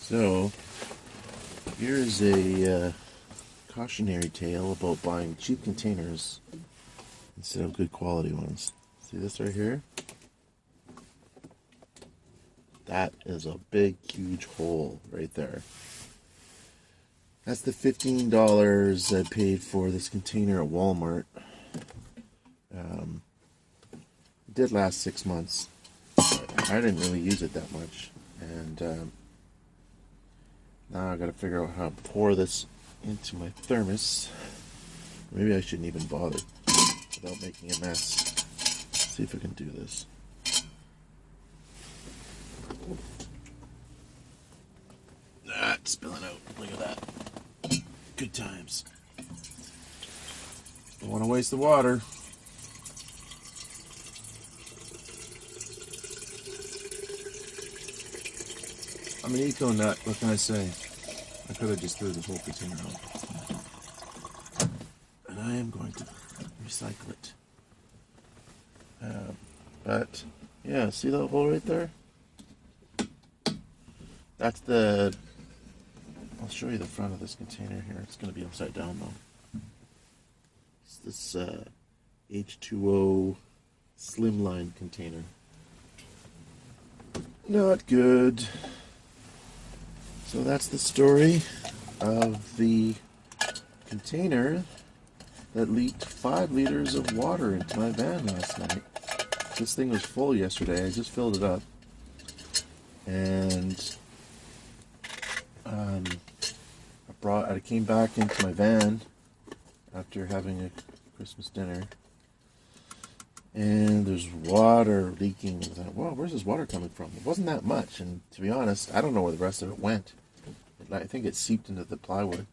So, here's a cautionary tale about buying cheap containers instead of good quality ones. See this right here? That is a big, huge hole right there. That's the $15 I paid for this container at Walmart. It did last 6 months. But I didn't really use it that much. And now I gotta figure out how to pour this into my thermos. Maybe I shouldn't even bother without making a mess. Let's see if I can do this. It's spilling out. Look at that. Good times. Don't want to waste the water. I'm an eco nut. What can I say? I could have just threw this whole container out. And I am going to recycle it. But, yeah, see that hole right there? That's the... I'll show you the front of this container here. It's going to be upside down, though. It's this H2O slimline container. Not good. So that's the story of the container that leaked 5 liters of water into my van last night. This thing was full yesterday. I just filled it up. And I came back into my van after having a Christmas dinner. And there's water leaking. I thought, well, where's this water coming from? It wasn't that much, and to be honest, I don't know where the rest of it went. I think it seeped into the plywood,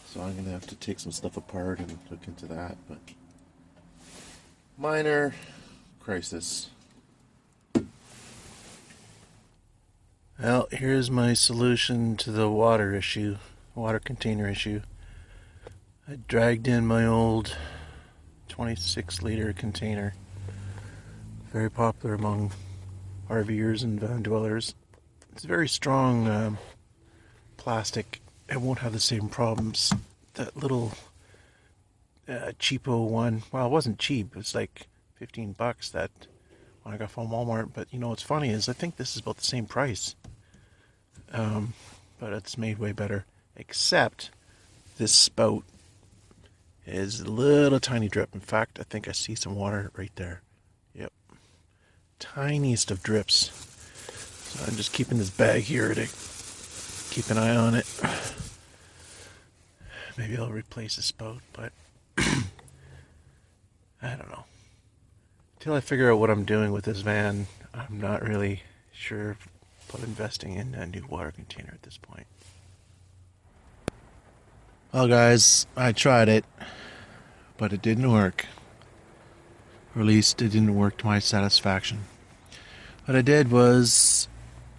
so I'm going to have to take some stuff apart and look into that, but minor crisis. Well, here's my solution to the water container issue. I dragged in my old 26-liter container. Very popular among RVers and van dwellers. It's very strong plastic. It won't have the same problems. That little cheapo one, well, it wasn't cheap. It was like $15 that when I got from Walmart. But you know what's funny is I think this is about the same price. But it's made way better. Except this spout is a little tiny drip. In fact, I think I see some water right there. Yep. Tiniest of drips. So I'm just keeping this bag here to keep an eye on it. Maybe I'll replace the spout, but I don't know. Until I figure out what I'm doing with this van, I'm not really sure about investing in a new water container at this point. Well, guys, I tried it, but it didn't work. Or at least it didn't work to my satisfaction. What I did was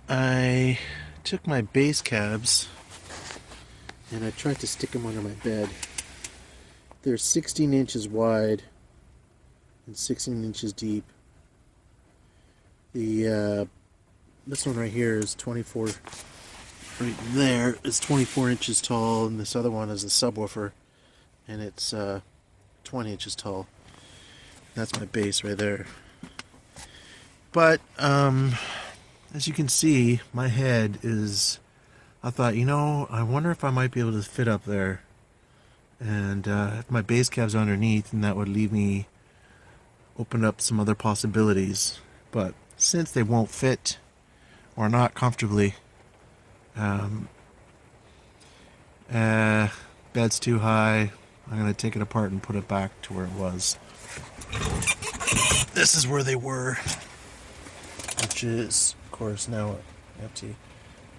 I took my base cabs and I tried to stick them under my bed. They're 16 inches wide and 16 inches deep. This one right here is 24. Right there is 24 inches tall, and this other one is a subwoofer, and it's 20 inches tall. That's my base right there. But as you can see, my head is, I thought, I wonder if I might be able to fit up there. And if my base cab's underneath, and that would leave me open up some other possibilities. But since they won't fit, or not comfortably, bed's too high, I'm going to take it apart and put it back to where it was. This is where they were, which is, of course, now empty.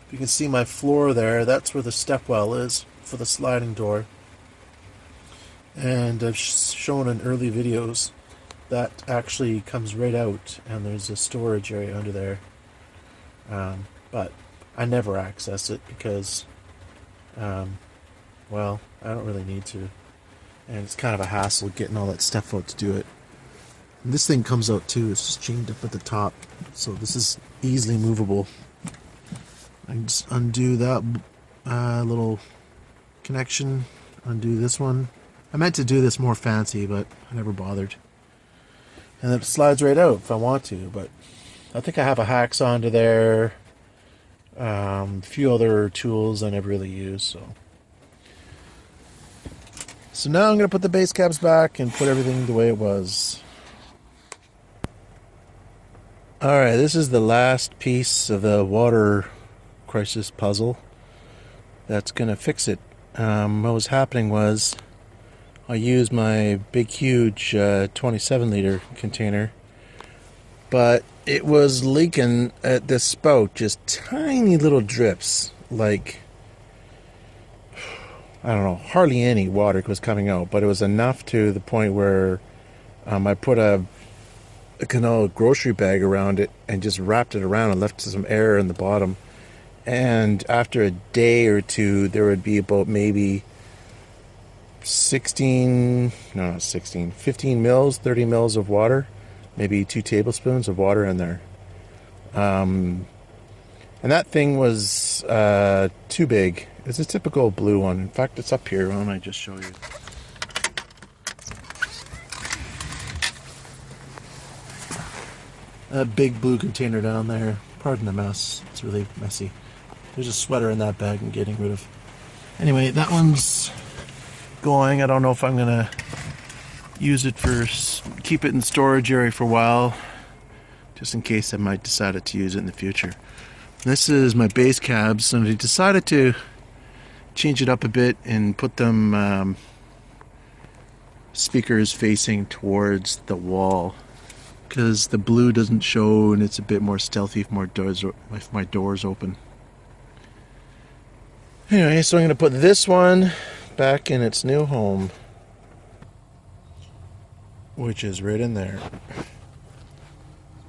If you can see my floor there, that's where the stepwell is for the sliding door. And I've shown in early videos that actually comes right out, and there's a storage area under there. But I never access it because, well, I don't really need to. And it's kind of a hassle getting all that stuff out to do it. And this thing comes out too, it's just chained up at the top. So this is easily movable. I can just undo that little connection, undo this one. I meant to do this more fancy, but I never bothered. And it slides right out if I want to, but I think I have a hacksaw under there. A few other tools I never really use, so now I'm going to put the base caps back and put everything the way it was. Alright, this is the last piece of the water crisis puzzle that's going to fix it. What was happening was I used my big huge 27 liter container, but it was leaking at this spout, just tiny little drips, like, I don't know, hardly any water was coming out, but it was enough to the point where I put a Canal grocery bag around it and just wrapped it around and left some air in the bottom. And after a day or two, there would be about maybe 15 mils, 30 mils of water, maybe 2 tablespoons of water in there. And that thing was too big. It's a typical blue one. In fact, it's up here. Why don't I just show you? That big blue container down there. Pardon the mess. It's really messy. There's a sweater in that bag I'm getting rid of. Anyway, that one's going. I don't know if I'm going to use it for... keep it in storage area for a while. Just in case I might decide to use it in the future. This is my base cabs, and I decided to change it up a bit and put them speakers facing towards the wall, because the blue doesn't show and it's a bit more stealthy if my door's open. Anyway, so I'm going to put this one back in its new home, which is right in there.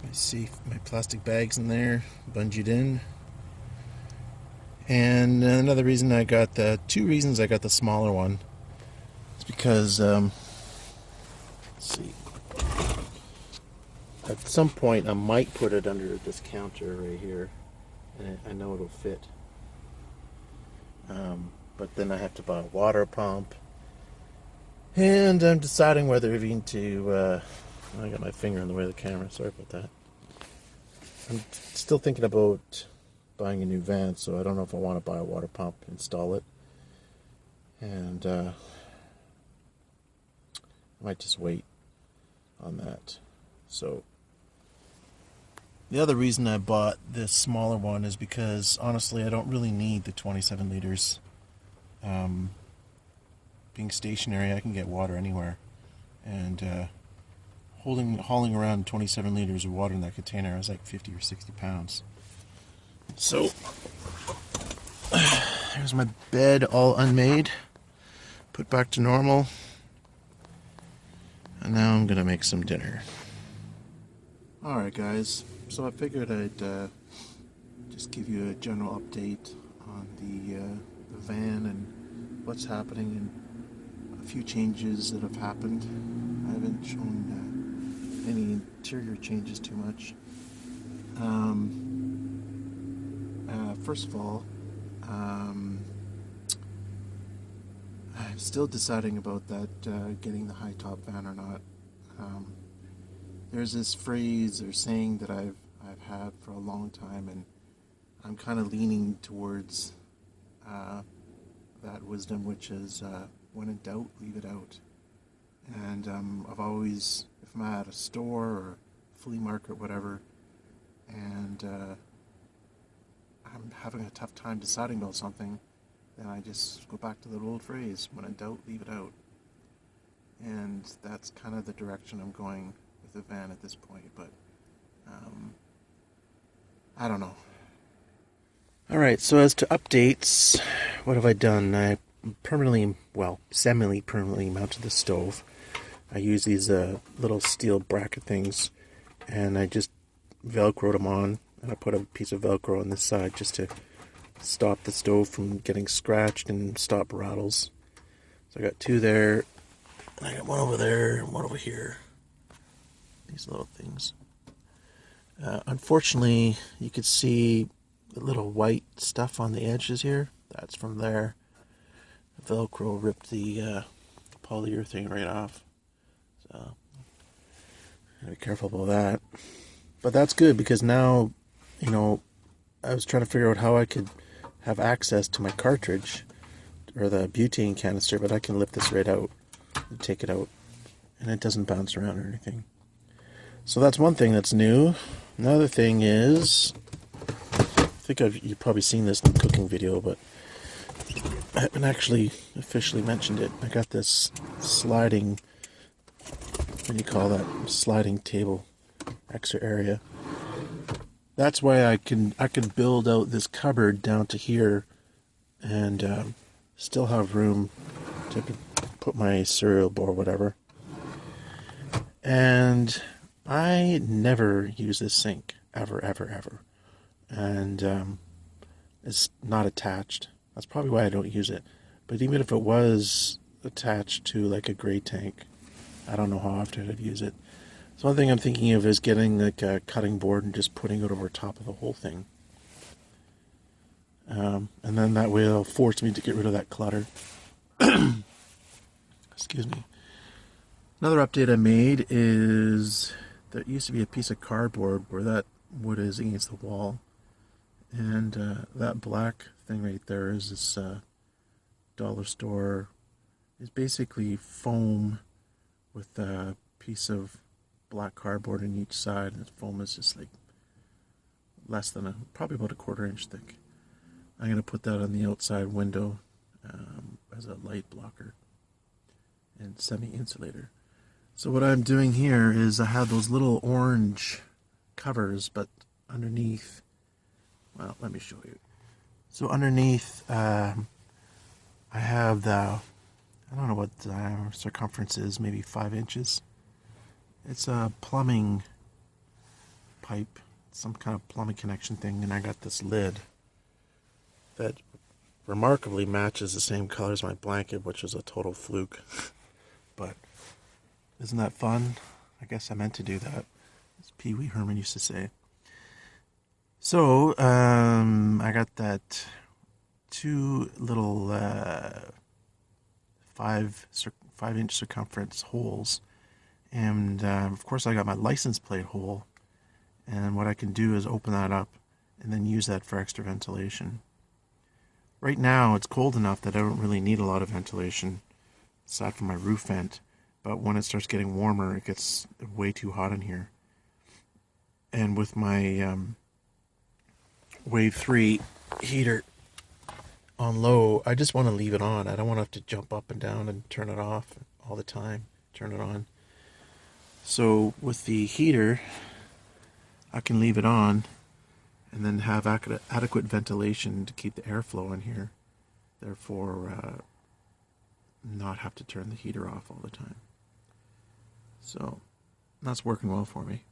I see my plastic bags in there, bungeed in. And another reason I got two reasons I got the smaller one is because, let's see, at some point I might put it under this counter right here, and I know it'll fit. But then I have to buy a water pump, and I'm deciding whether even to, I got my finger in the way of the camera, sorry about that. I'm still thinking about buying a new van, so I don't know if I want to buy a water pump, install it, and I might just wait on that. So the other reason I bought this smaller one is because honestly I don't really need the 27 liters. Being stationary, I can get water anywhere, and hauling around 27 liters of water in that container is like 50 or 60 pounds. So there's my bed all unmade, put back to normal, and now I'm gonna make some dinner. Alright guys, so I figured I'd just give you a general update on the van and what's happening and a few changes that have happened. I haven't shown any interior changes too much. First of all, I'm still deciding about that, getting the high top van or not. There's this phrase or saying that I've had for a long time, and I'm kind of leaning towards that wisdom, which is when in doubt, leave it out. And I've always, if I'm at a store or flea market or whatever, and I'm having a tough time deciding about something, then I just go back to that old phrase, when in doubt, leave it out. And that's kind of the direction I'm going with the van at this point, but I don't know. Alright, so as to updates, what have I done? I semi-permanently mounted the stove. I use these little steel bracket things, and I just velcroed them on, and I put a piece of velcro on this side just to stop the stove from getting scratched and stop rattles. So I got two there, and I got one over there and one over here. These little things. Unfortunately, you could see the little white stuff on the edges here, that's from there. Velcro ripped the polyurethane right off. So, gotta be careful about that. But that's good because now, you know, I was trying to figure out how I could have access to my cartridge or the butane canister, but I can lift this right out and take it out, and it doesn't bounce around or anything. So that's one thing that's new. Another thing is, I think you've probably seen this in the cooking video, but I haven't actually officially mentioned it. I got this sliding, what do you call that? Sliding table, extra area. That's why I can build out this cupboard down to here, and still have room to put my cereal bowl or whatever. And I never use this sink, ever. And it's not attached. That's probably why I don't use it. But even if it was attached to like a gray tank, I don't know how often I'd use it. So one thing I'm thinking of is getting like a cutting board and just putting it over top of the whole thing. And then that way it'll force me to get rid of that clutter. Excuse me. Another update I made is there used to be a piece of cardboard where that wood is against the wall. And that black thing right there is this dollar store. It's basically foam with a piece of black cardboard in each side. And the foam is just like less than probably about a 1/4 inch thick. I'm going to put that on the outside window as a light blocker and semi-insulator. So what I'm doing here is I have those little orange covers, but underneath, well, let me show you. So underneath, I have the, I don't know what the circumference is, maybe 5 inches. It's a plumbing pipe, some kind of plumbing connection thing, and I got this lid that remarkably matches the same color as my blanket, which is a total fluke. But isn't that fun? I guess I meant to do that, as Pee Wee Herman used to say. So, I got that 2 little 5-inch circumference holes, and of course I got my license plate hole, and what I can do is open that up and then use that for extra ventilation. Right now it's cold enough that I don't really need a lot of ventilation aside from my roof vent, but when it starts getting warmer it gets way too hot in here. And with my Wave 3 heater on low, I just want to leave it on. I don't want to have to jump up and down and turn it off all the time, turn it on. So with the heater, I can leave it on and then have adequate ventilation to keep the airflow in here. Therefore, not have to turn the heater off all the time. So that's working well for me.